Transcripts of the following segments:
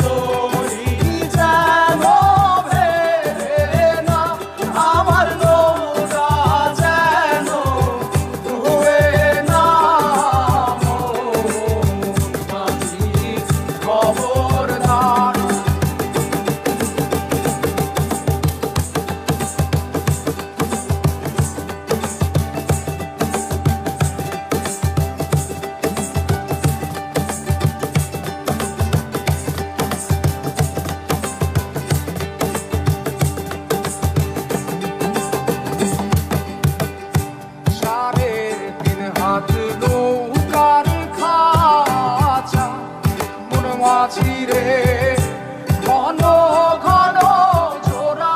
তরি যেন ভেড়ে না, আমার নৌকা যেন ডুবে না। মাঝি খবরদার। নৌকার খাঁচা মন মাঝি রে, ঘন ঘন জোড়া।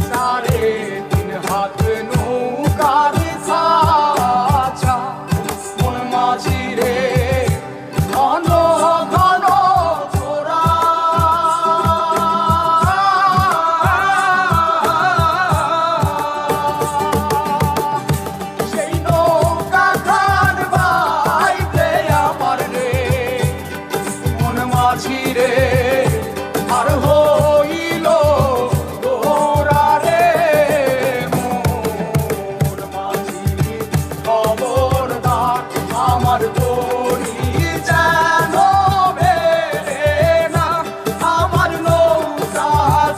সাড়ে তিন হাত নৌকার খাঁচা মন মাঝি রে, ঘন ঘন জোড়া। মাঝিরে আর হইল গোরা রে, মোর মাঝি খবরদার। আমার তরি যেন ভেড়ে না, আমার নৌকা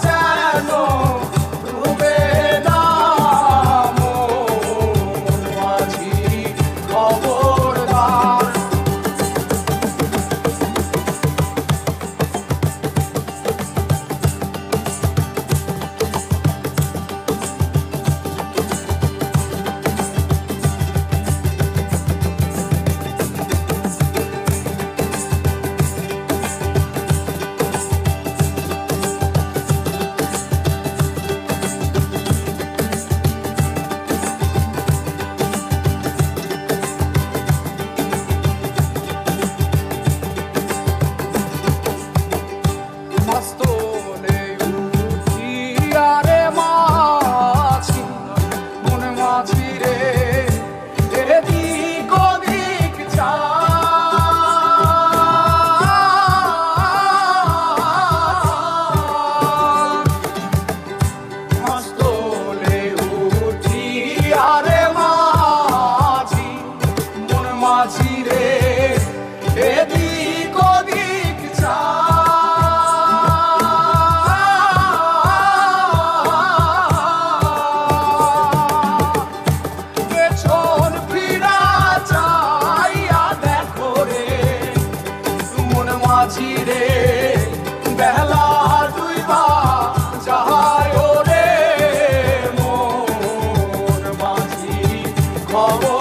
যেন ডুবে না। মোর মাঝি খবরদার। মাস্তলে উঠিয়া রে মাঝি, মন মাঝি রে, এদিক ওদিক চায়। মাস্তলে উঠিয়া রে মাঝি, মন মাঝি রে, এদিক ওদিক চায়। মাঝিরে বেলা দুইবা যায় রে, মোর মাঝি খবর।